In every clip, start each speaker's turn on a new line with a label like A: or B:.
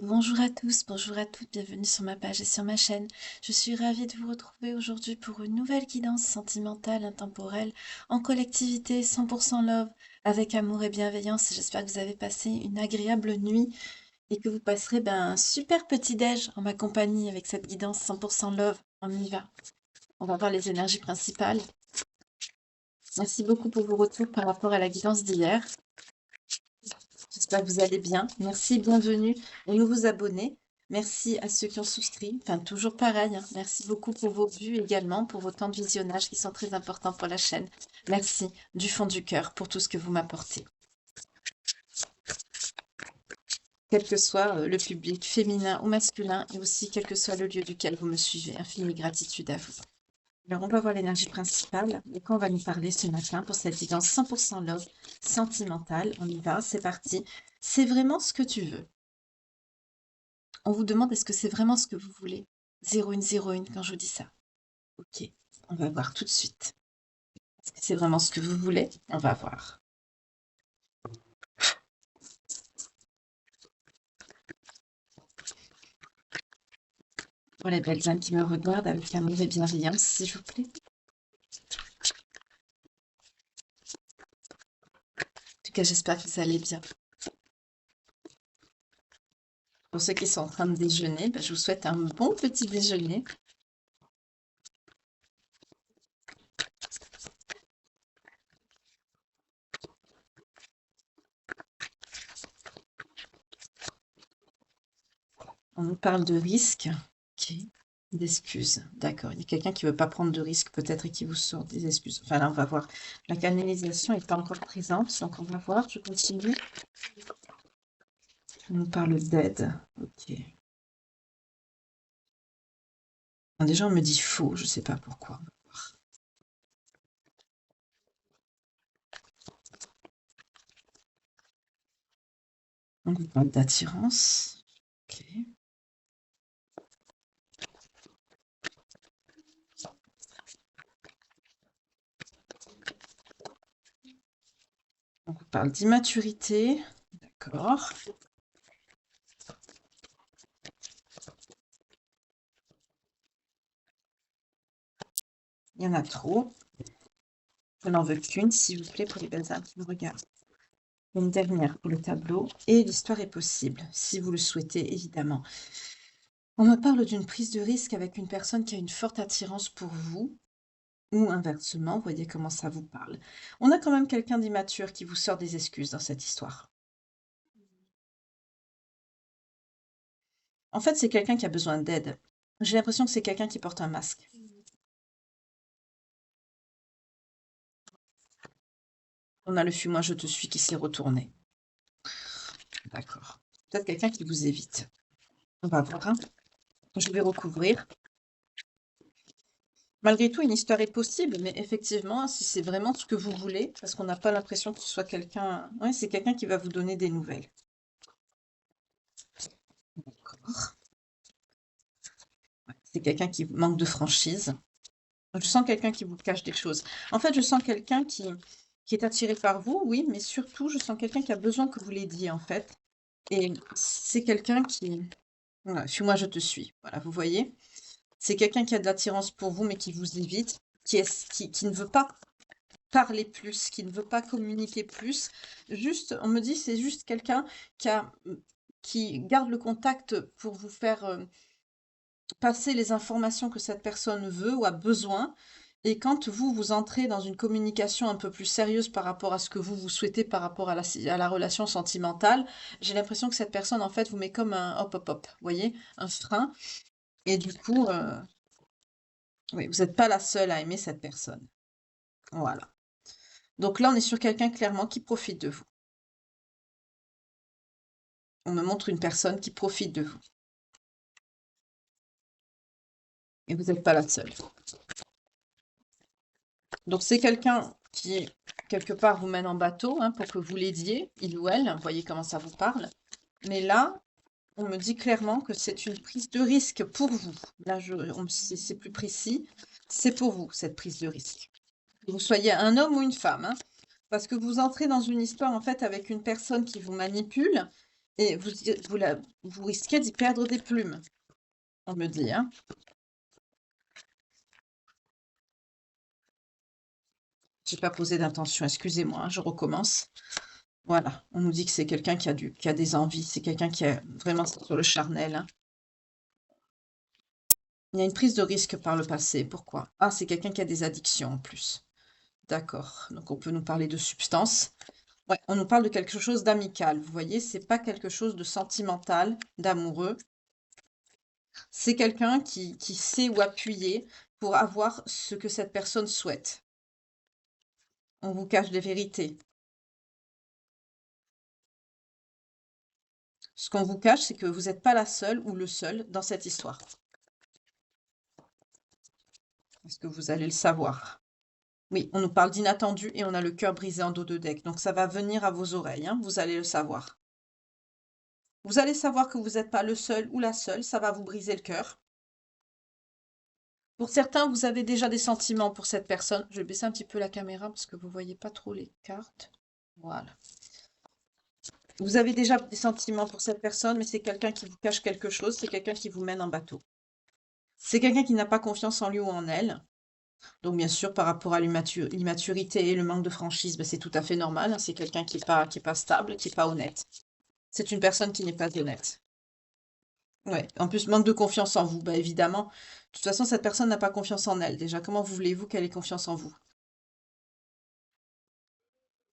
A: Bonjour à tous, bonjour à toutes, bienvenue sur ma page et sur ma chaîne. Je suis ravie de vous retrouver aujourd'hui pour une nouvelle guidance sentimentale, intemporelle, en collectivité, 100% love, avec amour et bienveillance. J'espère que vous avez passé une agréable nuit et que vous passerez un super petit déj en ma compagnie avec cette guidance 100% love. On y va. On va voir les énergies principales. Merci beaucoup pour vos retours par rapport à la guidance d'hier. J'espère que vous allez bien. Merci, bienvenue aux nouveaux abonnés. Merci à ceux qui ont souscrit. Enfin, toujours pareil, hein. Merci beaucoup pour vos vues également, pour vos temps de visionnage qui sont très importants pour la chaîne. Merci du fond du cœur pour tout ce que vous m'apportez. Quel que soit le public, féminin ou masculin, et aussi quel que soit le lieu duquel vous me suivez. Infinie gratitude à vous. Alors, on va voir l'énergie principale. De quoi on va nous parler ce matin pour cette guidance 100% love sentimentale. On y va, c'est parti. C'est vraiment ce que tu veux. On vous demande est-ce que c'est vraiment ce que vous voulez? 0101 quand je vous dis ça. Ok, on va voir tout de suite. Est-ce que c'est vraiment ce que vous voulez? On va voir. Pour les belles âmes qui me regardent avec amour et bienveillance, s'il vous plaît. En tout cas, j'espère que vous allez bien. Pour ceux qui sont en train de déjeuner, je vous souhaite un bon petit déjeuner. On nous parle de risque, ok, d'excuses. D'accord, il y a quelqu'un qui ne veut pas prendre de risque peut-être et qui vous sort des excuses. Enfin là, on va voir. La canalisation n'est pas encore présente, donc on va voir. Je continue. On nous parle d'aide, ok. Déjà, on me dit faux, je ne sais pas pourquoi. On vous parle d'attirance, ok. On vous parle d'immaturité, d'accord. Il y en a trop. Je n'en veux qu'une, s'il vous plaît, pour les belles âmes qui me regardent. Une dernière pour le tableau. Et l'histoire est possible, si vous le souhaitez, évidemment. On me parle d'une prise de risque avec une personne qui a une forte attirance pour vous, ou inversement, vous voyez comment ça vous parle. On a quand même quelqu'un d'immature qui vous sort des excuses dans cette histoire. En fait, c'est quelqu'un qui a besoin d'aide. J'ai l'impression que c'est quelqu'un qui porte un masque. On a le fuis-moi, je te suis qui s'est retourné. D'accord. Peut-être quelqu'un qui vous évite. On va voir. Hein. Je vais recouvrir. Malgré tout, une histoire est possible, mais effectivement, si c'est vraiment ce que vous voulez, parce qu'on n'a pas l'impression que ce soit quelqu'un... Oui, c'est quelqu'un qui va vous donner des nouvelles. D'accord. Ouais, c'est quelqu'un qui manque de franchise. Je sens quelqu'un qui vous cache des choses. En fait, je sens quelqu'un qui est attiré par vous, oui, mais surtout, je sens quelqu'un qui a besoin que vous l'aidiez, en fait. Et c'est quelqu'un qui... Voilà, suis-moi, je te suis. Voilà, vous voyez? C'est quelqu'un qui a de l'attirance pour vous, mais qui vous évite, qui ne veut pas parler plus, qui ne veut pas communiquer plus. Juste, on me dit, c'est juste quelqu'un qui garde le contact pour vous faire passer les informations que cette personne veut ou a besoin. Et quand vous entrez dans une communication un peu plus sérieuse par rapport à ce que vous souhaitez par rapport à la relation sentimentale, j'ai l'impression que cette personne, en fait, vous met comme un hop, hop, hop, vous voyez, un frein. Et du coup, oui, vous n'êtes pas la seule à aimer cette personne. Voilà. Donc là, on est sur quelqu'un clairement qui profite de vous. On me montre une personne qui profite de vous. Et vous n'êtes pas la seule. Donc c'est quelqu'un qui, quelque part, vous mène en bateau pour que vous l'aidiez, il ou elle. Vous voyez comment ça vous parle. Mais là, on me dit clairement que c'est une prise de risque pour vous. Là, c'est plus précis. C'est pour vous, cette prise de risque. Que vous soyez un homme ou une femme. Parce que vous entrez dans une histoire, en fait, avec une personne qui vous manipule Et vous risquez d'y perdre des plumes, on me dit, hein. J'ai pas posé d'intention, excusez-moi, hein, je recommence. Voilà, on nous dit que c'est quelqu'un qui a des envies, c'est quelqu'un qui est vraiment sur le charnel, hein. Il y a une prise de risque par le passé, pourquoi? Ah, c'est quelqu'un qui a des addictions en plus. D'accord, donc on peut nous parler de substances. Ouais, on nous parle de quelque chose d'amical, vous voyez, c'est pas quelque chose de sentimental, d'amoureux. C'est quelqu'un qui sait où appuyer pour avoir ce que cette personne souhaite. On vous cache des vérités. Ce qu'on vous cache, c'est que vous n'êtes pas la seule ou le seul dans cette histoire. Est-ce que vous allez le savoir? Oui, on nous parle d'inattendu et on a le cœur brisé en dos de deck. Donc ça va venir à vos oreilles, hein, vous allez le savoir. Vous allez savoir que vous n'êtes pas le seul ou la seule, ça va vous briser le cœur. Pour certains, vous avez déjà des sentiments pour cette personne. Je vais baisser un petit peu la caméra parce que vous ne voyez pas trop les cartes. Voilà. Vous avez déjà des sentiments pour cette personne, mais c'est quelqu'un qui vous cache quelque chose, c'est quelqu'un qui vous mène en bateau. C'est quelqu'un qui n'a pas confiance en lui ou en elle. Donc bien sûr, par rapport à l'immaturité et le manque de franchise, ben, c'est tout à fait normal, hein. C'est quelqu'un qui est pas stable, qui est pas honnête. C'est une personne qui n'est pas honnête. Ouais. En plus, manque de confiance en vous, bah évidemment. De toute façon, cette personne n'a pas confiance en elle. Déjà, comment voulez-vous qu'elle ait confiance en vous?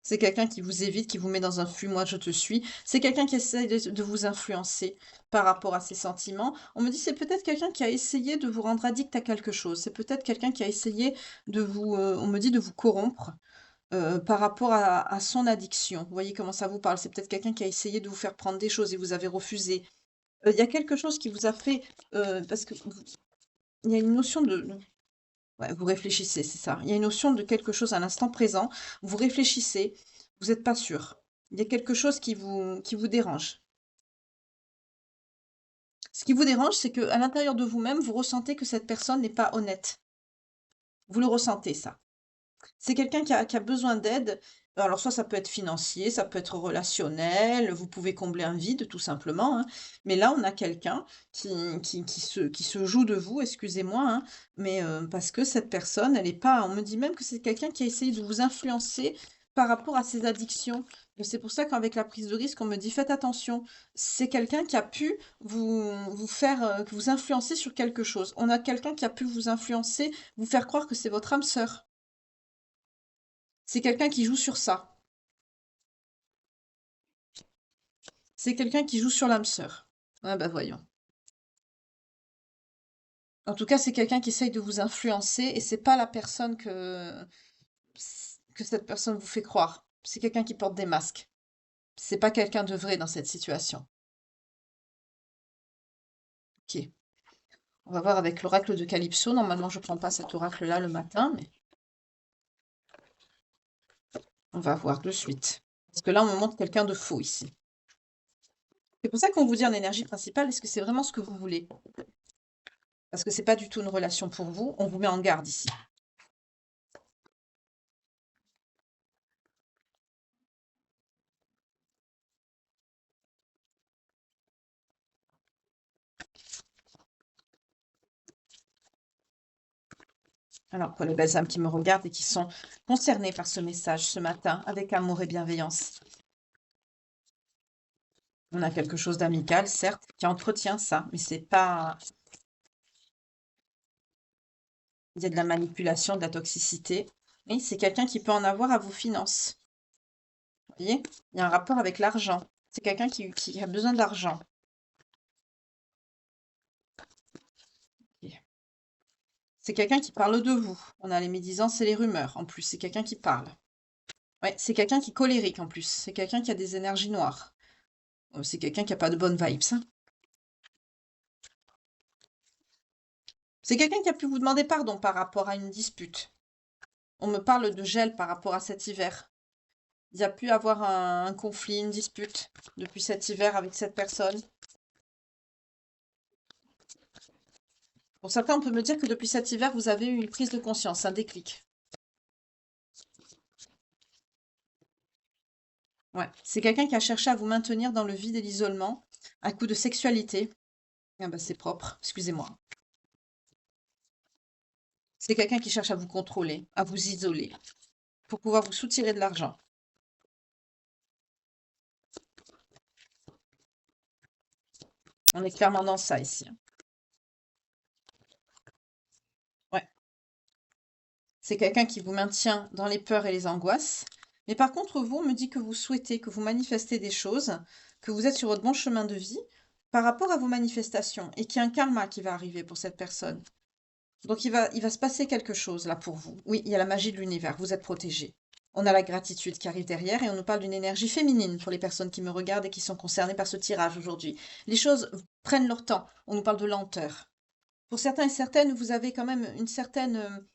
A: C'est quelqu'un qui vous évite, qui vous met dans un flux, moi je te suis. C'est quelqu'un qui essaie de vous influencer par rapport à ses sentiments. On me dit c'est peut-être quelqu'un qui a essayé de vous rendre addict à quelque chose. C'est peut-être quelqu'un qui a essayé de vous, on me dit de vous corrompre par rapport à son addiction. Vous voyez comment ça vous parle? C'est peut-être quelqu'un qui a essayé de vous faire prendre des choses et vous avez refusé. Il y a quelque chose qui vous a fait, parce que il y a une notion de... Ouais, vous réfléchissez, c'est ça. Il y a une notion de quelque chose à l'instant présent. Vous réfléchissez, vous n'êtes pas sûr. Il y a quelque chose qui vous dérange. Ce qui vous dérange, c'est que à l'intérieur de vous-même, vous ressentez que cette personne n'est pas honnête. Vous le ressentez, ça. C'est quelqu'un qui a besoin d'aide. Alors, soit ça peut être financier, ça peut être relationnel, vous pouvez combler un vide, tout simplement, hein. Mais là, on a quelqu'un qui se joue de vous, excusez-moi, hein, mais parce que cette personne, elle est pas. On me dit même que c'est quelqu'un qui a essayé de vous influencer par rapport à ses addictions. Et c'est pour ça qu'avec la prise de risque, on me dit faites attention. C'est quelqu'un qui a pu vous faire, que vous influencer sur quelque chose. On a quelqu'un qui a pu vous influencer, vous faire croire que c'est votre âme sœur. C'est quelqu'un qui joue sur ça. C'est quelqu'un qui joue sur l'âme sœur. Ah bah voyons. En tout cas, c'est quelqu'un qui essaye de vous influencer et c'est pas la personne que cette personne vous fait croire. C'est quelqu'un qui porte des masques. C'est pas quelqu'un de vrai dans cette situation. Ok. On va voir avec l'oracle de Calypso. Normalement, je prends pas cet oracle-là le matin, mais on va voir de suite. Parce que là, on me montre quelqu'un de faux ici. C'est pour ça qu'on vous dit en énergie principale, est-ce que c'est vraiment ce que vous voulez? Parce que c'est pas du tout une relation pour vous. On vous met en garde ici. Alors, pour les belles âmes qui me regardent et qui sont concernées par ce message ce matin, avec amour et bienveillance, on a quelque chose d'amical, certes, qui entretient ça, mais c'est pas. Il y a de la manipulation, de la toxicité. Oui, c'est quelqu'un qui peut en avoir à vos finances. Vous voyez? Il y a un rapport avec l'argent. C'est quelqu'un qui a besoin d'argent. C'est quelqu'un qui parle de vous. On a les médisances et les rumeurs. En plus, c'est quelqu'un qui parle. Ouais, c'est quelqu'un qui est colérique en plus. C'est quelqu'un qui a des énergies noires. C'est quelqu'un qui n'a pas de bonnes vibes, hein. C'est quelqu'un qui a pu vous demander pardon par rapport à une dispute. On me parle de gel par rapport à cet hiver. Il y a pu avoir un conflit, une dispute depuis cet hiver avec cette personne. Pour certains, on peut me dire que depuis cet hiver, vous avez eu une prise de conscience, un déclic. Ouais, c'est quelqu'un qui a cherché à vous maintenir dans le vide et l'isolement à coup de sexualité. Ah bah, c'est propre, excusez-moi. C'est quelqu'un qui cherche à vous contrôler, à vous isoler, pour pouvoir vous soutirer de l'argent. On est clairement dans ça ici, hein. Ouais, c'est quelqu'un qui vous maintient dans les peurs et les angoisses. Mais par contre, vous, on me dit que vous souhaitez, que vous manifestez des choses, que vous êtes sur votre bon chemin de vie par rapport à vos manifestations et qu'il y a un karma qui va arriver pour cette personne. Donc il va se passer quelque chose là pour vous. Oui, il y a la magie de l'univers, vous êtes protégé. On a la gratitude qui arrive derrière et on nous parle d'une énergie féminine pour les personnes qui me regardent et qui sont concernées par ce tirage aujourd'hui. Les choses prennent leur temps, on nous parle de lenteur. Pour certains et certaines, vous avez quand même une certaine...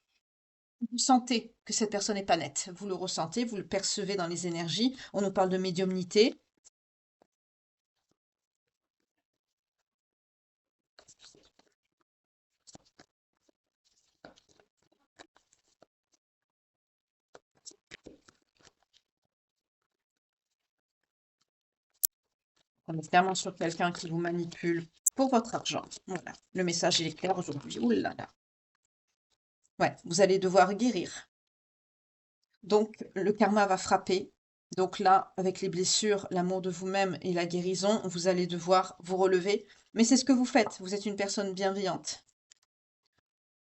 A: vous sentez que cette personne n'est pas nette. Vous le ressentez, vous le percevez dans les énergies. On nous parle de médiumnité. On est clairement sur quelqu'un qui vous manipule pour votre argent. Voilà. Le message, il est clair aujourd'hui. Ouh là là. Ouais, vous allez devoir guérir. Donc, le karma va frapper. Donc là, avec les blessures, l'amour de vous-même et la guérison, vous allez devoir vous relever. Mais c'est ce que vous faites. Vous êtes une personne bienveillante.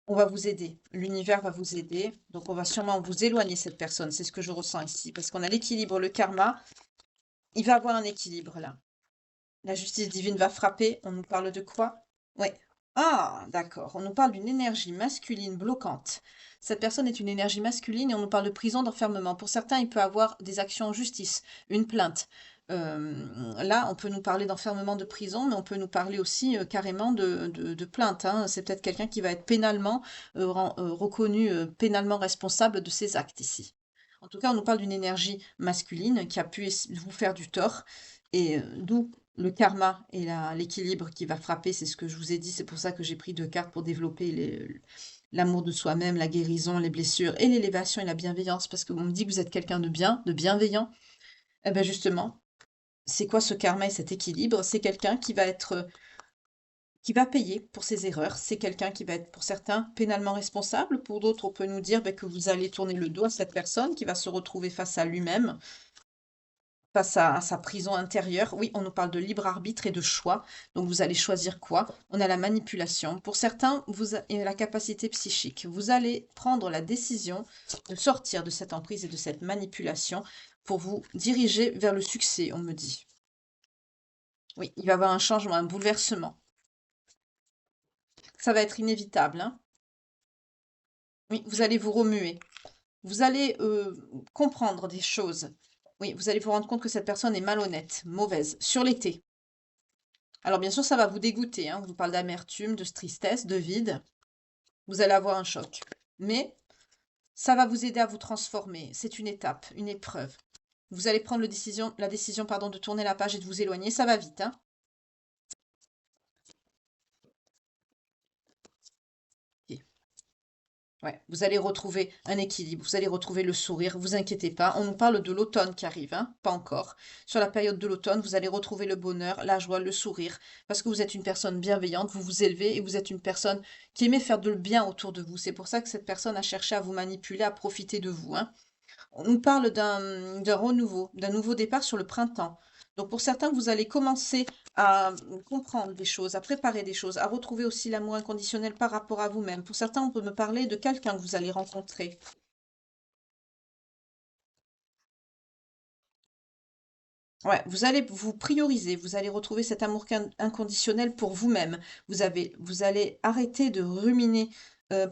A: On va vous aider. L'univers va vous aider. Donc, on va sûrement vous éloigner cette personne. C'est ce que je ressens ici. Parce qu'on a l'équilibre, le karma. Il va avoir un équilibre là. La justice divine va frapper. On nous parle de quoi? Ouais. Ah, d'accord. On nous parle d'une énergie masculine bloquante. Cette personne est une énergie masculine et on nous parle de prison, d'enfermement. Pour certains, il peut avoir des actions en justice, une plainte. Là, on peut nous parler d'enfermement de prison, mais on peut nous parler aussi carrément de plainte, hein. C'est peut-être quelqu'un qui va être pénalement reconnu, pénalement responsable de ses actes ici. En tout cas, on nous parle d'une énergie masculine qui a pu vous faire du tort. Et d'où le karma et l'équilibre qui va frapper, c'est ce que je vous ai dit. C'est pour ça que j'ai pris 2 cartes pour développer l'amour de soi-même, la guérison, les blessures et l'élévation et la bienveillance. Parce qu'on me dit que vous êtes quelqu'un de bien, de bienveillant. Eh bien justement, c'est quoi ce karma et cet équilibre? C'est quelqu'un qui va être, qui va payer pour ses erreurs. C'est quelqu'un qui va être, pour certains, pénalement responsable. Pour d'autres, on peut nous dire que vous allez tourner le dos à cette personne qui va se retrouver face à lui-même, face à sa prison intérieure. Oui, on nous parle de libre arbitre et de choix. Donc, vous allez choisir quoi? On a la manipulation. Pour certains, vous avez la capacité psychique. Vous allez prendre la décision de sortir de cette emprise et de cette manipulation pour vous diriger vers le succès, on me dit. Oui, il va y avoir un changement, un bouleversement. Ça va être inévitable, hein. Oui, vous allez vous remuer. Vous allez comprendre des choses. Oui, vous allez vous rendre compte que cette personne est malhonnête, mauvaise, sur l'été. Alors bien sûr, ça va vous dégoûter, hein. On vous parle d'amertume, de tristesse, de vide. Vous allez avoir un choc. Mais ça va vous aider à vous transformer. C'est une étape, une épreuve. Vous allez prendre la décision, pardon, de tourner la page et de vous éloigner. Ça va vite, hein. Ok. Ouais, vous allez retrouver un équilibre, vous allez retrouver le sourire, vous inquiétez pas. On nous parle de l'automne qui arrive, hein, pas encore. Sur la période de l'automne, vous allez retrouver le bonheur, la joie, le sourire, parce que vous êtes une personne bienveillante, vous vous élevez et vous êtes une personne qui aimait faire de le bien autour de vous. C'est pour ça que cette personne a cherché à vous manipuler, à profiter de vous, hein. On nous parle d'un renouveau, d'un nouveau départ sur le printemps. Donc pour certains, vous allez commencer à comprendre des choses, à préparer des choses, à retrouver aussi l'amour inconditionnel par rapport à vous-même. Pour certains, on peut me parler de quelqu'un que vous allez rencontrer. Ouais, vous allez vous prioriser, vous allez retrouver cet amour inconditionnel pour vous-même. Vous allez arrêter de ruminer.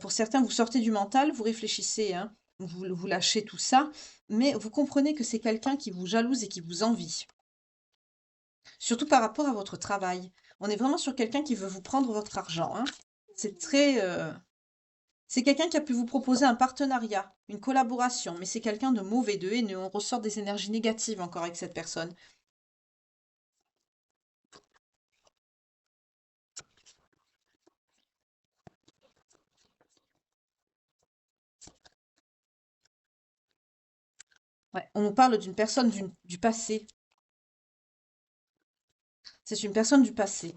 A: Pour certains, vous sortez du mental, vous réfléchissez, hein, vous lâchez tout ça, mais vous comprenez que c'est quelqu'un qui vous jalouse et qui vous envie. Surtout par rapport à votre travail. On est vraiment sur quelqu'un qui veut vous prendre votre argent, hein. C'est très, c'est quelqu'un qui a pu vous proposer un partenariat, une collaboration, mais c'est quelqu'un de mauvais, de haineux. On ressort des énergies négatives encore avec cette personne. Ouais, on nous parle d'une personne du passé. C'est une personne du passé.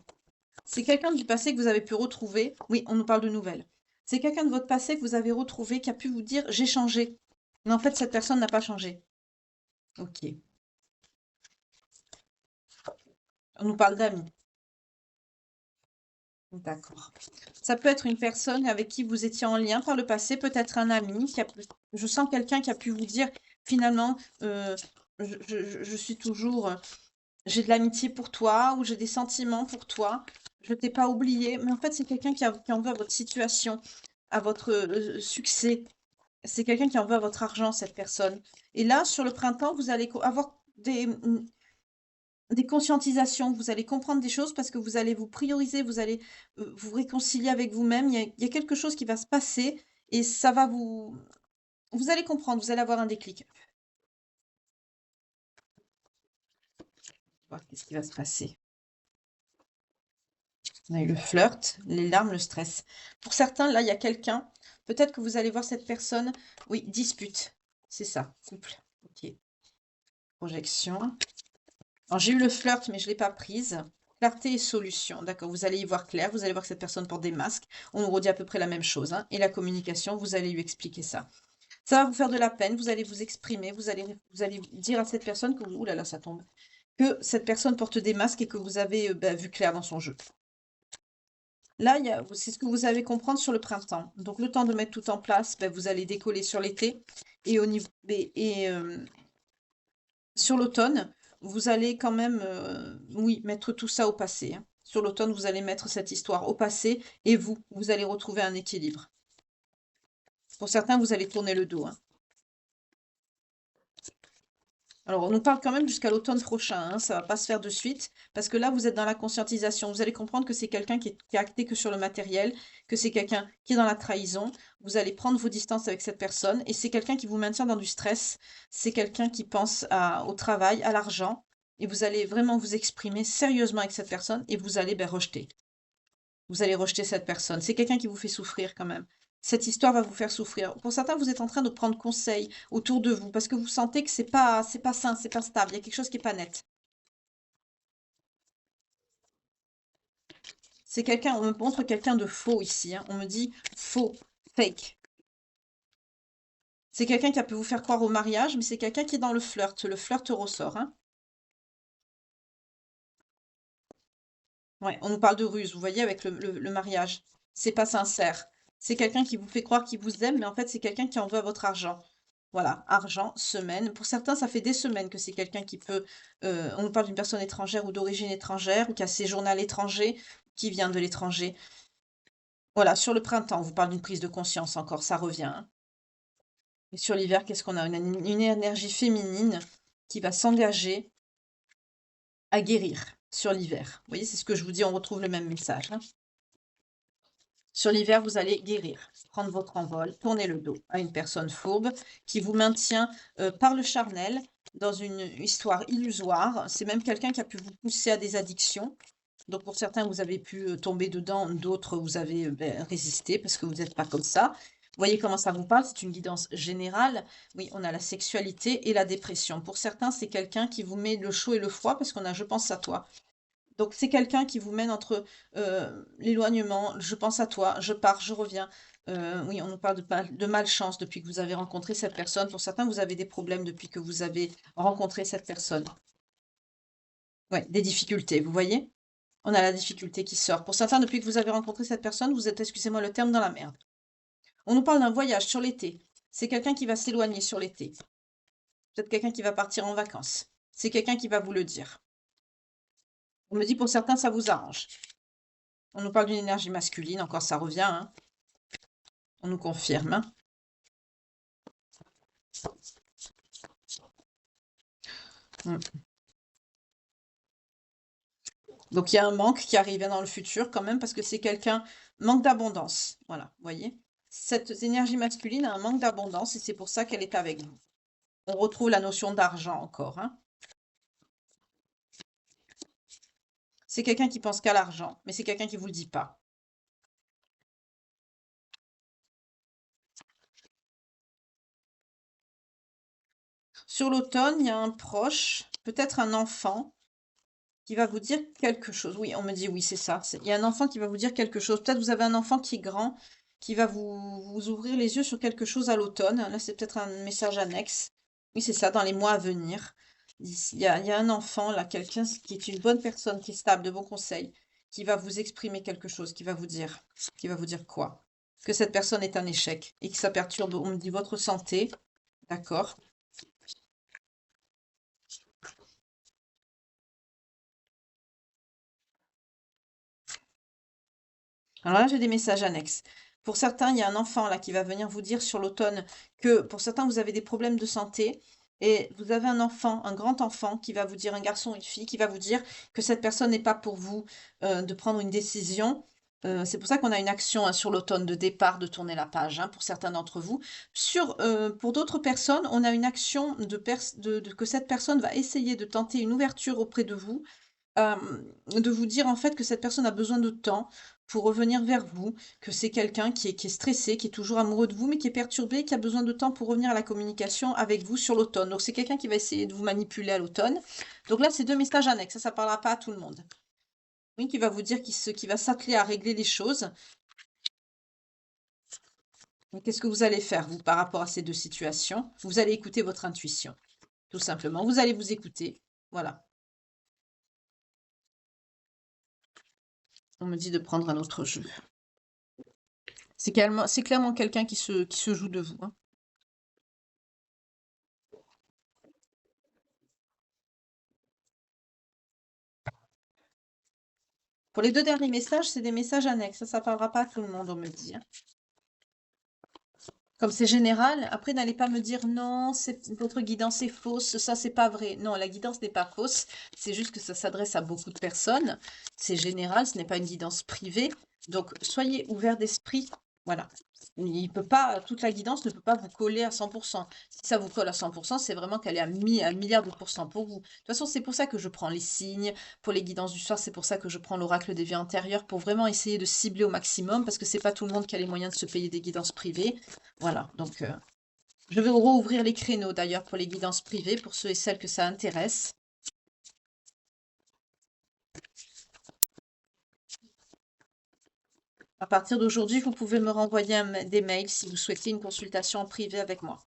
A: C'est quelqu'un du passé que vous avez pu retrouver. Oui, on nous parle de nouvelles. C'est quelqu'un de votre passé que vous avez retrouvé qui a pu vous dire j'ai changé. Mais en fait, cette personne n'a pas changé. Ok. On nous parle d'amis. D'accord. Ça peut être une personne avec qui vous étiez en lien par le passé, peut-être un ami. Je sens quelqu'un qui a pu vous dire finalement, je suis toujours, j'ai de l'amitié pour toi ou j'ai des sentiments pour toi. Je t'ai pas oublié. Mais en fait, c'est quelqu'un qui en veut à votre situation, à votre succès. C'est quelqu'un qui en veut à votre argent, cette personne. Et là, sur le printemps, vous allez avoir des conscientisations, vous allez comprendre des choses parce que vous allez vous prioriser, vous allez vous réconcilier avec vous-même. Il y a quelque chose qui va se passer et ça va vous... Vous allez comprendre, vous allez avoir un déclic. On va voir qu'est-ce qui va se passer. On a eu le flirt, les larmes, le stress. Pour certains, là, il y a quelqu'un. Peut-être que vous allez voir cette personne. Oui, dispute. C'est ça, couple. Ok. Projection. Alors, j'ai eu le flirt, mais je ne l'ai pas prise. Clarté et solution. D'accord, vous allez y voir clair. Vous allez voir que cette personne porte des masques. On nous redit à peu près la même chose, hein. Et la communication, vous allez lui expliquer ça. Ça va vous faire de la peine. Vous allez vous exprimer. Vous allez dire à cette personne que... Ouh là là, ça tombe. Que cette personne porte des masques et que vous avez vu clair dans son jeu. Là, c'est ce que vous allez comprendre sur le printemps. Donc, le temps de mettre tout en place, vous allez décoller sur l'été. Et, sur l'automne, vous allez quand même, oui, mettre tout ça au passé, hein. Sur l'automne, vous allez mettre cette histoire au passé et vous allez retrouver un équilibre. Pour certains, vous allez tourner le dos, hein. Alors, on nous parle quand même jusqu'à l'automne prochain, hein, ça va pas se faire de suite, parce que là, vous êtes dans la conscientisation. Vous allez comprendre que c'est quelqu'un qui est acté que sur le matériel, que c'est quelqu'un qui est dans la trahison. Vous allez prendre vos distances avec cette personne, et c'est quelqu'un qui vous maintient dans du stress. C'est quelqu'un qui pense au travail, à l'argent, et vous allez vraiment vous exprimer sérieusement avec cette personne, et vous allez rejeter. Vous allez rejeter cette personne. C'est quelqu'un qui vous fait souffrir quand même. Cette histoire va vous faire souffrir. Pour certains, vous êtes en train de prendre conseil autour de vous parce que vous sentez que c'est pas sain, c'est pas stable. Il y a quelque chose qui est pas net. C'est quelqu'un, on me montre quelqu'un de faux ici, hein. On me dit faux, fake. C'est quelqu'un qui a pu vous faire croire au mariage, mais c'est quelqu'un qui est dans le flirt. Le flirt ressort, hein. Ouais, on nous parle de ruse, vous voyez, avec le mariage. C'est pas sincère. C'est quelqu'un qui vous fait croire qu'il vous aime, mais en fait, c'est quelqu'un qui en veut à votre argent. Voilà, argent, semaine. Pour certains, ça fait des semaines que c'est quelqu'un qui peut... on nous parle d'une personne étrangère ou d'origine étrangère, ou qui a séjourné à l'étranger, qui vient de l'étranger. Voilà, sur le printemps, on vous parle d'une prise de conscience encore, ça revient, hein. Et sur l'hiver, qu'est-ce qu'on a? Une énergie féminine qui va s'engager à guérir sur l'hiver. Vous voyez, c'est ce que je vous dis, on retrouve le même message, hein. Sur l'hiver, vous allez guérir, prendre votre envol, tourner le dos à une personne fourbe qui vous maintient par le charnel dans une histoire illusoire. C'est même quelqu'un qui a pu vous pousser à des addictions. Donc pour certains, vous avez pu tomber dedans, d'autres, vous avez résisté parce que vous n'êtes pas comme ça. Vous voyez comment ça vous parle? C'est une guidance générale. Oui, on a la sexualité et la dépression. Pour certains, c'est quelqu'un qui vous met le chaud et le froid parce qu'on a je pense à toi. Donc c'est quelqu'un qui vous mène entre l'éloignement, je pense à toi, je pars, je reviens. Oui, on nous parle de malchance depuis que vous avez rencontré cette personne. Pour certains, vous avez des problèmes depuis que vous avez rencontré cette personne. Ouais, des difficultés, vous voyez? On a la difficulté qui sort. Pour certains, depuis que vous avez rencontré cette personne, vous êtes, excusez-moi le terme, dans la merde. On nous parle d'un voyage sur l'été. C'est quelqu'un qui va s'éloigner sur l'été. Peut-être quelqu'un qui va partir en vacances. C'est quelqu'un qui va vous le dire. On me dit pour certains, ça vous arrange. On nous parle d'une énergie masculine, encore ça revient, hein. On nous confirme, hein. Mm. Donc il y a un manque qui arrive dans le futur quand même parce que c'est quelqu'un, manque d'abondance. Voilà, vous voyez. Cette énergie masculine a un manque d'abondance et c'est pour ça qu'elle est avec vous. On retrouve la notion d'argent encore, hein. C'est quelqu'un qui pense qu'à l'argent, mais c'est quelqu'un qui vous le dit pas. Sur l'automne, il y a un proche, peut-être un enfant, qui va vous dire quelque chose. Oui, on me dit oui, c'est ça. Il y a un enfant qui va vous dire quelque chose. Peut-être vous avez un enfant qui est grand, qui va vous ouvrir les yeux sur quelque chose à l'automne. Là, c'est peut-être un message annexe. Oui, c'est ça, dans les mois à venir. Il y a un enfant, là, quelqu'un qui est une bonne personne, qui est stable, de bons conseils, qui va vous exprimer quelque chose, qui va vous dire quoi? Que cette personne est un échec et que ça perturbe, on me dit, votre santé. D'accord. Alors là, j'ai des messages annexes. Pour certains, il y a un enfant là qui va venir vous dire sur l'automne que pour certains, vous avez des problèmes de santé et vous avez un enfant, un grand enfant qui va vous dire, un garçon ou une fille, qui va vous dire que cette personne n'est pas pour vous de prendre une décision. C'est pour ça qu'on a une action hein, sur l'automne de départ, de tourner la page, hein, pour certains d'entre vous. Pour d'autres personnes, on a une action que cette personne va essayer de tenter une ouverture auprès de vous de vous dire en fait que cette personne a besoin de temps pour revenir vers vous, que c'est quelqu'un qui est stressé, qui est toujours amoureux de vous, mais qui est perturbé, qui a besoin de temps pour revenir à la communication avec vous sur l'automne. Donc c'est quelqu'un qui va essayer de vous manipuler à l'automne. Donc là, c'est deux messages annexes, ça ne parlera pas à tout le monde. Oui, qui va vous dire qu'il va s'atteler à régler les choses. Qu'est-ce que vous allez faire, vous, par rapport à ces deux situations? Vous allez écouter votre intuition, tout simplement. Vous allez vous écouter. Voilà. On me dit de prendre un autre jeu. C'est clairement quelqu'un qui se joue de vous, hein. Pour les deux derniers messages, c'est des messages annexes. Ça parlera pas à tout le monde, on me dit, hein. Comme c'est général, après, n'allez pas me dire non, votre guidance est fausse, ça, c'est pas vrai. Non, la guidance n'est pas fausse. C'est juste que ça s'adresse à beaucoup de personnes. C'est général, ce n'est pas une guidance privée. Donc, soyez ouverts d'esprit. Voilà. Toute la guidance ne peut pas vous coller à 100%. Si ça vous colle à 100%, c'est vraiment qu'elle est à 1 milliard de pourcents pour vous. De toute façon, c'est pour ça que je prends les signes. Pour les guidances du soir, c'est pour ça que je prends l'oracle des vies antérieures, pour vraiment essayer de cibler au maximum, parce que c'est pas tout le monde qui a les moyens de se payer des guidances privées. Voilà, donc je vais rouvrir les créneaux d'ailleurs pour les guidances privées, pour ceux et celles que ça intéresse. À partir d'aujourd'hui, vous pouvez me renvoyer des mails si vous souhaitez une consultation en privé avec moi.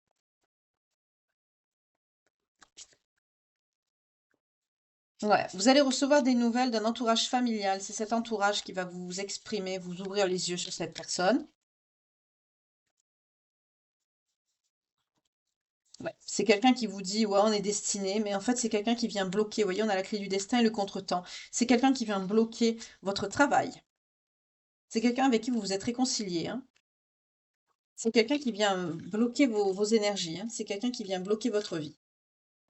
A: Ouais, vous allez recevoir des nouvelles d'un entourage familial. C'est cet entourage qui va vous exprimer, vous ouvrir les yeux sur cette personne. Ouais, c'est quelqu'un qui vous dit, ouais, on est destiné, mais en fait, c'est quelqu'un qui vient bloquer. Vous voyez, on a la clé du destin et le contretemps. C'est quelqu'un qui vient bloquer votre travail. C'est quelqu'un avec qui vous vous êtes réconcilié, hein. C'est quelqu'un qui vient bloquer vos énergies, hein. C'est quelqu'un qui vient bloquer votre vie.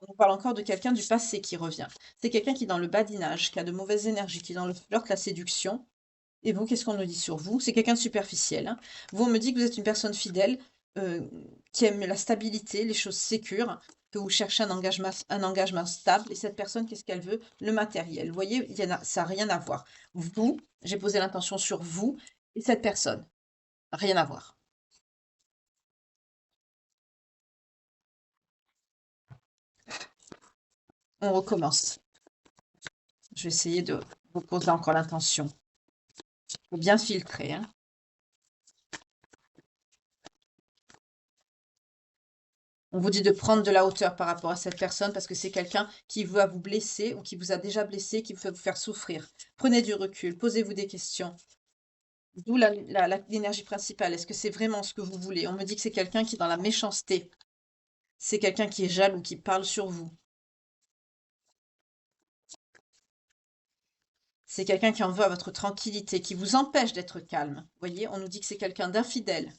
A: On parle encore de quelqu'un du passé qui revient. C'est quelqu'un qui est dans le badinage, qui a de mauvaises énergies, qui est dans le flirt, la séduction. Et vous, qu'est-ce qu'on nous dit sur vous? C'est quelqu'un de superficiel, hein. Vous, on me dit que vous êtes une personne fidèle, euh, qui aime la stabilité, les choses sécures, que vous cherchez un engagement stable. Et cette personne, qu'est-ce qu'elle veut? Le matériel. Vous voyez, ça n'a rien à voir. Vous, j'ai posé l'intention sur vous et cette personne. Rien à voir. On recommence. Je vais essayer de vous poser encore l'intention. Il faut bien filtrer, hein. On vous dit de prendre de la hauteur par rapport à cette personne parce que c'est quelqu'un qui va vous blesser ou qui vous a déjà blessé, qui veut vous faire souffrir. Prenez du recul, posez-vous des questions. D'où l'énergie principale. Est-ce que c'est vraiment ce que vous voulez? On me dit que c'est quelqu'un qui est dans la méchanceté. C'est quelqu'un qui est jaloux, qui parle sur vous. C'est quelqu'un qui en veut à votre tranquillité, qui vous empêche d'être calme. Vous voyez, on nous dit que c'est quelqu'un d'infidèle.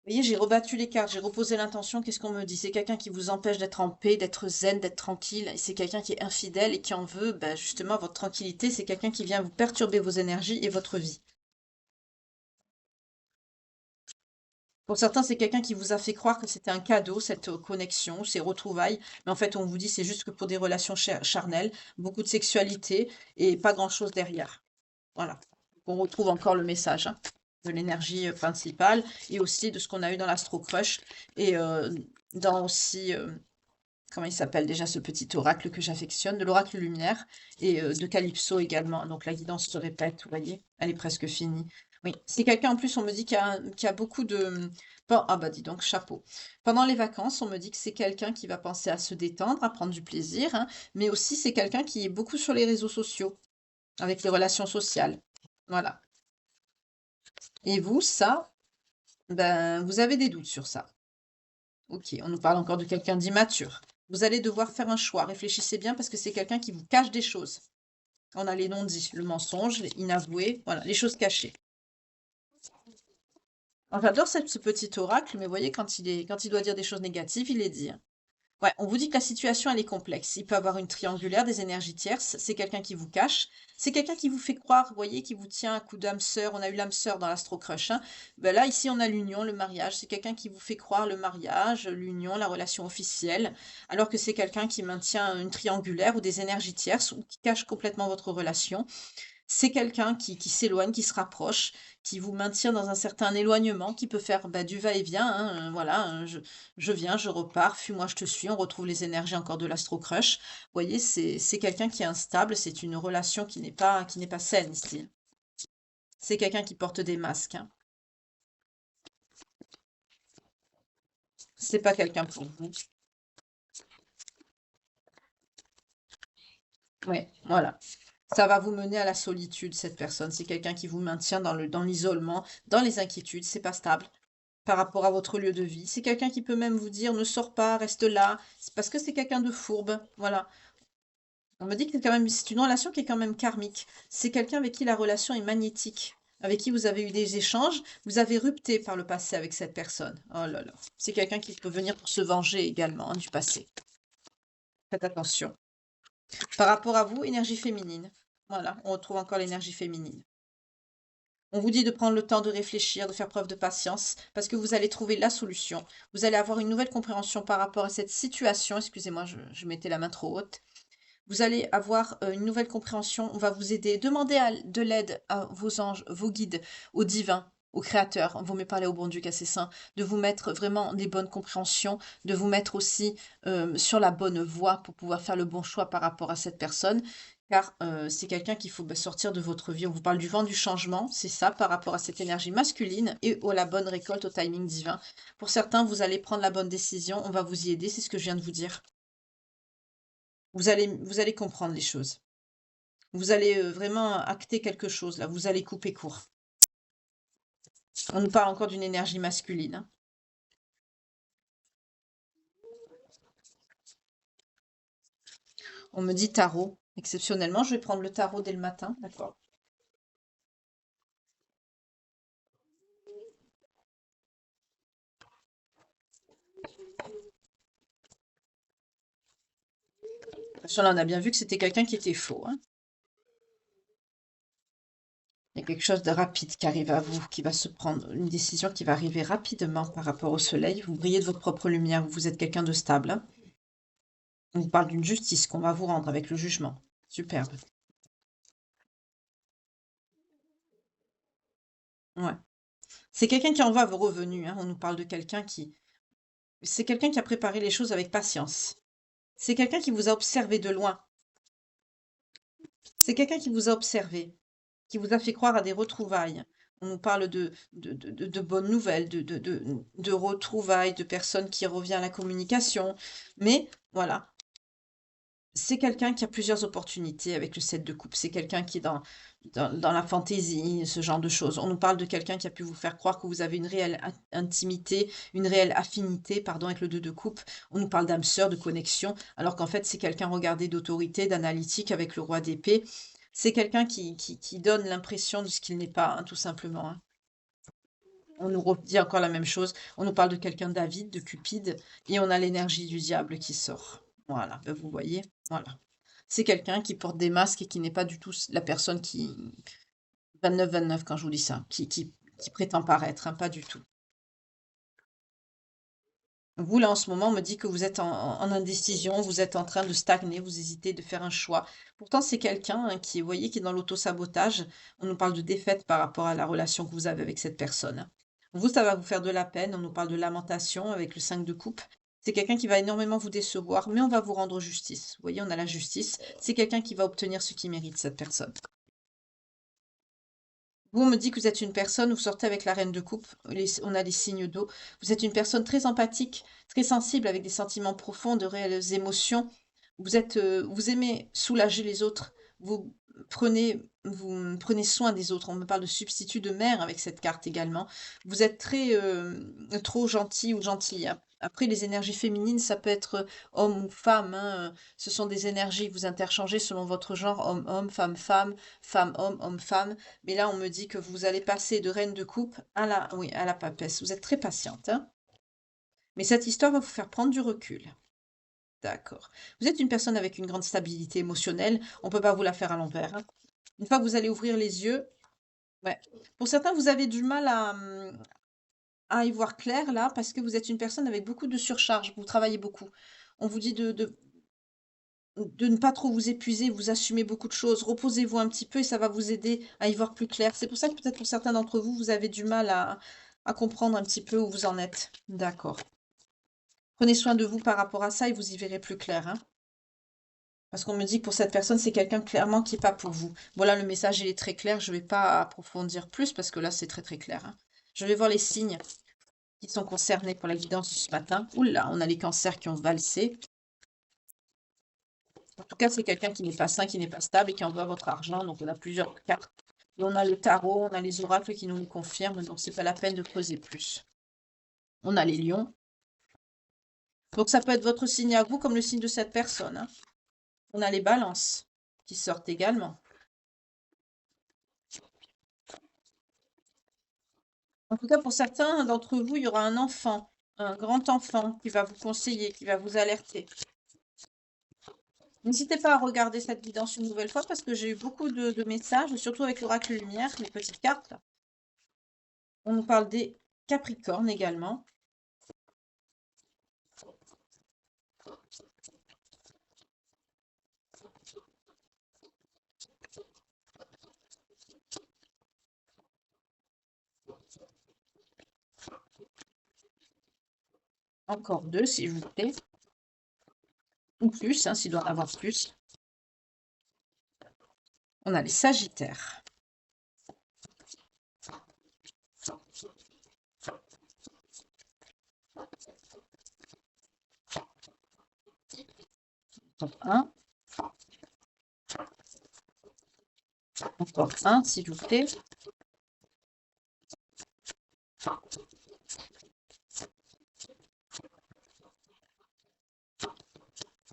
A: Vous voyez, j'ai rebattu les cartes, j'ai reposé l'intention. Qu'est-ce qu'on me dit? C'est quelqu'un qui vous empêche d'être en paix, d'être zen, d'être tranquille. Et c'est quelqu'un qui est infidèle et qui en veut justement votre tranquillité. C'est quelqu'un qui vient vous perturber vos énergies et votre vie. Pour certains, c'est quelqu'un qui vous a fait croire que c'était un cadeau, cette connexion, ces retrouvailles. Mais en fait, on vous dit c'est juste que pour des relations charnelles, beaucoup de sexualité et pas grand-chose derrière. Voilà. On retrouve encore le message, hein, de l'énergie principale et aussi de ce qu'on a eu dans l'Astro Crush et dans aussi comment il s'appelle déjà ce petit oracle que j'affectionne, de l'oracle lumière et de Calypso également. Donc la guidance se répète, vous voyez, elle est presque finie. Oui, c'est quelqu'un, en plus, on me dit qu'il y a beaucoup de... Bon, ah bah dis donc, chapeau. Pendant les vacances, on me dit que c'est quelqu'un qui va penser à se détendre, à prendre du plaisir, hein, mais aussi c'est quelqu'un qui est beaucoup sur les réseaux sociaux, avec les relations sociales. Voilà. Et vous, ça, ben, vous avez des doutes sur ça. Ok, on nous parle encore de quelqu'un d'immature. Vous allez devoir faire un choix. Réfléchissez bien parce que c'est quelqu'un qui vous cache des choses. On a les non-dits, le mensonge, l'inavoué, voilà, les choses cachées. Alors, j'adore ce petit oracle, mais vous voyez, quand il doit dire des choses négatives, il les dit, hein. Ouais, on vous dit que la situation, elle est complexe. Il peut avoir une triangulaire, des énergies tierces. C'est quelqu'un qui vous cache. C'est quelqu'un qui vous fait croire, vous voyez, qui vous tient un coup d'âme sœur. On a eu l'âme sœur dans l'Astro Crush, hein. Ben là, ici, on a l'union, le mariage. C'est quelqu'un qui vous fait croire le mariage, l'union, la relation officielle. Alors que c'est quelqu'un qui maintient une triangulaire ou des énergies tierces ou qui cache complètement votre relation. C'est quelqu'un qui s'éloigne, qui se rapproche, qui vous maintient dans un certain éloignement, qui peut faire bah, du va-et-vient, hein, voilà, je viens, je repars, fuis-moi, je te suis, on retrouve les énergies encore de l'astro crush. Vous voyez, c'est quelqu'un qui est instable, c'est une relation qui n'est pas saine ici. C'est quelqu'un qui porte des masques, hein. C'est pas quelqu'un pour vous. Ouais, voilà. Ça va vous mener à la solitude, cette personne. C'est quelqu'un qui vous maintient dans l'isolement, dans les inquiétudes. C'est pas stable par rapport à votre lieu de vie. C'est quelqu'un qui peut même vous dire ne sors pas, reste là. C'est parce que c'est quelqu'un de fourbe. Voilà. On me dit que c'est une relation qui est quand même karmique. C'est quelqu'un avec qui la relation est magnétique, avec qui vous avez eu des échanges, vous avez rupté par le passé avec cette personne. Oh là là. C'est quelqu'un qui peut venir pour se venger également, hein, du passé. Faites attention. Par rapport à vous, énergie féminine. Voilà, on retrouve encore l'énergie féminine. On vous dit de prendre le temps de réfléchir, de faire preuve de patience, parce que vous allez trouver la solution. Vous allez avoir une nouvelle compréhension par rapport à cette situation. Excusez-moi, je mettais la main trop haute. Vous allez avoir une nouvelle compréhension. On va vous aider. Demandez de l'aide à vos anges, vos guides, au divin, au créateur. Vous me parlez au bon Dieu cassé saint, de vous mettre vraiment des bonnes compréhensions, de vous mettre aussi sur la bonne voie pour pouvoir faire le bon choix par rapport à cette personne. Car c'est quelqu'un qu'il faut sortir de votre vie. On vous parle du vent du changement, c'est ça, par rapport à cette énergie masculine et à la bonne récolte, au timing divin. Pour certains, vous allez prendre la bonne décision, on va vous y aider, c'est ce que je viens de vous dire. Vous allez comprendre les choses. Vous allez vraiment acter quelque chose, là, vous allez couper court. On nous parle encore d'une énergie masculine, hein. On me dit tarot. Exceptionnellement, je vais prendre le tarot dès le matin, d'accord. Là, on a bien vu que c'était quelqu'un qui était faux, hein. Il y a quelque chose de rapide qui arrive à vous, qui va se prendre, une décision qui va arriver rapidement par rapport au soleil. Vous brillez de votre propre lumière, vous êtes quelqu'un de stable, hein. On vous parle d'une justice qu'on va vous rendre avec le jugement. Superbe. Ouais. C'est quelqu'un qui envoie vos revenus, hein. On nous parle de quelqu'un qui... C'est quelqu'un qui a préparé les choses avec patience. C'est quelqu'un qui vous a observé de loin. C'est quelqu'un qui vous a observé, qui vous a fait croire à des retrouvailles. On nous parle de bonnes nouvelles, de retrouvailles, de personnes qui reviennent à la communication. Mais voilà, c'est quelqu'un qui a plusieurs opportunités avec le 7 de coupe. C'est quelqu'un qui est dans la fantaisie, ce genre de choses. On nous parle de quelqu'un qui a pu vous faire croire que vous avez une réelle intimité, une réelle affinité, pardon, avec le 2 de coupe. On nous parle d'âme sœur, de connexion, alors qu'en fait, c'est quelqu'un, regardé d'autorité, d'analytique avec le roi d'épée. C'est quelqu'un qui donne l'impression de ce qu'il n'est pas, hein, tout simplement, hein. On nous redit encore la même chose. On nous parle de quelqu'un d'avide, de cupide, et on a l'énergie du diable qui sort. Voilà, ben vous voyez, voilà. C'est quelqu'un qui porte des masques et qui n'est pas du tout la personne qui... 29-29 quand je vous dis ça, qui prétend paraître, hein, pas du tout. Vous, là, en ce moment, on me dit que vous êtes en indécision, vous êtes en train de stagner, vous hésitez de faire un choix. Pourtant, c'est quelqu'un, hein, qui, vous voyez, qui est dans l'auto-sabotage. On nous parle de défaite par rapport à la relation que vous avez avec cette personne, hein. Vous, ça va vous faire de la peine. On nous parle de lamentation avec le 5 de coupe. C'est quelqu'un qui va énormément vous décevoir, mais on va vous rendre justice. Vous voyez, on a la justice. C'est quelqu'un qui va obtenir ce qu'il mérite, cette personne. Vous, on me dit que vous êtes une personne, vous sortez avec la reine de coupe, on a les signes d'eau. Vous êtes une personne très empathique, très sensible, avec des sentiments profonds, de réelles émotions. Vous aimez soulager les autres. Vous prenez soin des autres. On me parle de substitut de mère avec cette carte également. Vous êtes trop gentil ou gentille. Après, les énergies féminines, ça peut être homme ou femme, hein. Ce sont des énergies que vous interchangez selon votre genre, homme-homme, femme-femme, femme-homme, homme-femme. Mais là, on me dit que vous allez passer de reine de coupe oui, à la papesse. Vous êtes très patiente, hein. Mais cette histoire va vous faire prendre du recul. D'accord. Vous êtes une personne avec une grande stabilité émotionnelle. On ne peut pas vous la faire à l'envers, hein. Une fois que vous allez ouvrir les yeux, ouais. Pour certains, vous avez du mal à y voir clair là, parce que vous êtes une personne avec beaucoup de surcharge. Vous travaillez beaucoup. On vous dit de ne pas trop vous épuiser, vous assumez beaucoup de choses. Reposez-vous un petit peu et ça va vous aider à y voir plus clair. C'est pour ça que peut-être pour certains d'entre vous, vous avez du mal à comprendre un petit peu où vous en êtes. D'accord. Prenez soin de vous par rapport à ça et vous y verrez plus clair, hein. Parce qu'on me dit que pour cette personne, c'est quelqu'un clairement qui n'est pas pour vous. Voilà, le message, il est très clair. Je ne vais pas approfondir plus parce que là, c'est très très clair, hein. Je vais voir les signes qui sont concernés pour la guidance de ce matin. Oula, on a les cancers qui ont valsé. En tout cas, c'est quelqu'un qui n'est pas sain, qui n'est pas stable et qui envoie votre argent. Donc, on a plusieurs cartes. Et on a le tarot, on a les oracles qui nous le confirment. Donc, c'est pas la peine de creuser plus. On a les lions. Donc, ça peut être votre signe à vous comme le signe de cette personne, hein. On a les balances qui sortent également. En tout cas, pour certains d'entre vous, il y aura un enfant, un grand enfant qui va vous conseiller, qui va vous alerter. N'hésitez pas à regarder cette guidance une nouvelle fois parce que j'ai eu beaucoup de messages, surtout avec l'oracle lumière, les petites cartes là. On nous parle des Capricornes également. Encore deux, s'il vous plaît. Ou plus, hein, s'il doit en avoir plus. On a les Sagittaires. Donc un. Encore un, s'il vous plaît.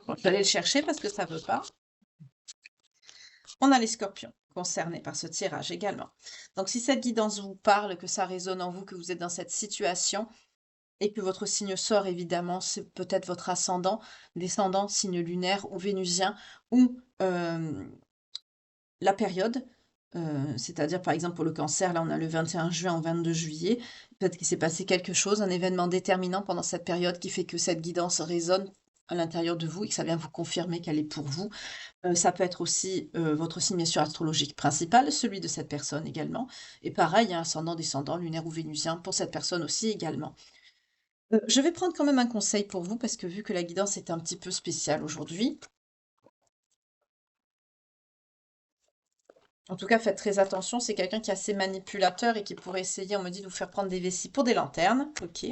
A: Bon, je vais aller le chercher parce que ça ne veut pas. On a les Scorpions concernés par ce tirage également. Donc, si cette guidance vous parle, que ça résonne en vous, que vous êtes dans cette situation et que votre signe sort, évidemment, c'est peut-être votre ascendant, descendant, signe lunaire ou vénusien ou la période. C'est-à-dire, par exemple, pour le cancer, là, on a le 21 juin au 22 juillet. Peut-être qu'il s'est passé quelque chose, un événement déterminant pendant cette période qui fait que cette guidance résonne à l'intérieur de vous et que ça vient vous confirmer qu'elle est pour vous. Ça peut être aussi votre signe, bien sûr, astrologique principal, celui de cette personne également. Et pareil, il y a ascendant, descendant, lunaire ou vénusien pour cette personne aussi également. Je vais prendre quand même un conseil pour vous parce que vu que la guidance est un petit peu spéciale aujourd'hui, en tout cas, faites très attention, c'est quelqu'un qui est assez manipulateur et qui pourrait essayer, on me dit, de vous faire prendre des vessies pour des lanternes. Ok.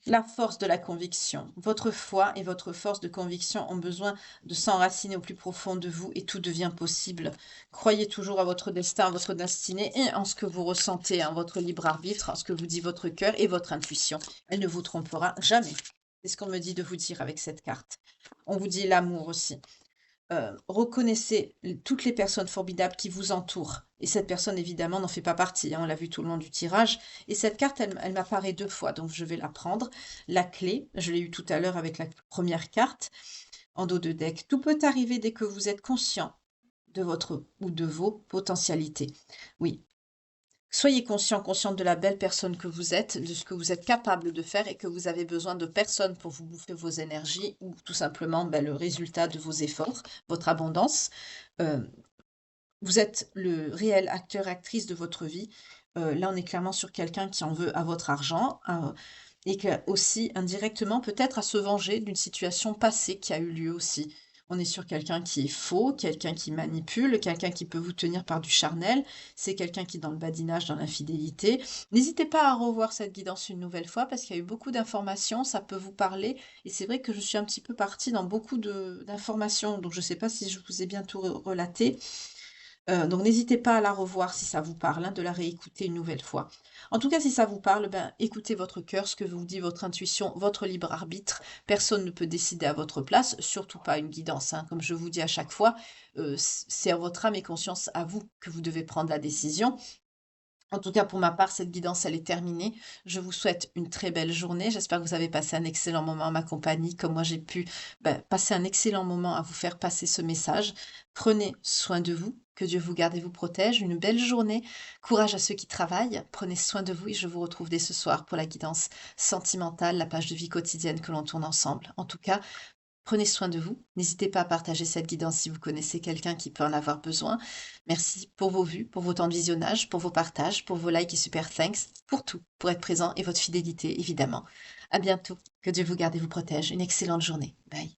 A: La force de la conviction. Votre foi et votre force de conviction ont besoin de s'enraciner au plus profond de vous et tout devient possible. Croyez toujours à votre destin, à votre destinée et en ce que vous ressentez, en votre libre arbitre, en ce que vous dit votre cœur et votre intuition. Elle ne vous trompera jamais. C'est ce qu'on me dit de vous dire avec cette carte. On vous dit l'amour aussi. Reconnaissez toutes les personnes formidables qui vous entourent. Et cette personne, évidemment, n'en fait pas partie, hein, on l'a vu tout le long du tirage. Et cette carte, elle m'apparaît deux fois, donc je vais la prendre. La clé, je l'ai eu tout à l'heure avec la première carte, en dos de deck. Tout peut arriver dès que vous êtes conscient de votre ou de vos potentialités. Oui, Soyez conscient, consciente de la belle personne que vous êtes, de ce que vous êtes capable de faire et que vous avez besoin de personne pour vous bouffer vos énergies ou tout simplement, le résultat de vos efforts, votre abondance. Heu, Vous êtes le réel acteur, actrice de votre vie. Là, on est clairement sur quelqu'un qui en veut à votre argent, et que aussi indirectement peut-être à se venger d'une situation passée qui a eu lieu aussi. On est sur quelqu'un qui est faux, quelqu'un qui manipule, quelqu'un qui peut vous tenir par du charnel. C'est quelqu'un qui est dans le badinage, dans l'infidélité. N'hésitez pas à revoir cette guidance une nouvelle fois parce qu'il y a eu beaucoup d'informations, ça peut vous parler et c'est vrai que je suis un petit peu partie dans beaucoup de d'informations, donc je ne sais pas si je vous ai bien tout relaté. Donc n'hésitez pas à la revoir si ça vous parle, hein, de la réécouter une nouvelle fois. En tout cas, si ça vous parle, écoutez votre cœur, ce que vous dit votre intuition, votre libre arbitre. Personne ne peut décider à votre place, surtout pas une guidance, hein. Comme je vous dis à chaque fois, c'est à votre âme et conscience à vous que vous devez prendre la décision. En tout cas, pour ma part, cette guidance, elle est terminée. Je vous souhaite une très belle journée. J'espère que vous avez passé un excellent moment en ma compagnie, comme moi j'ai pu passer un excellent moment à vous faire passer ce message. Prenez soin de vous, que Dieu vous garde et vous protège. Une belle journée. Courage à ceux qui travaillent. Prenez soin de vous et je vous retrouve dès ce soir pour la guidance sentimentale, la page de vie quotidienne que l'on tourne ensemble. En tout cas, prenez soin de vous. N'hésitez pas à partager cette guidance si vous connaissez quelqu'un qui peut en avoir besoin. Merci pour vos vues, pour vos temps de visionnage, pour vos partages, pour vos likes et super thanks, pour tout, pour être présent et votre fidélité, évidemment. À bientôt. Que Dieu vous garde et vous protège. Une excellente journée. Bye.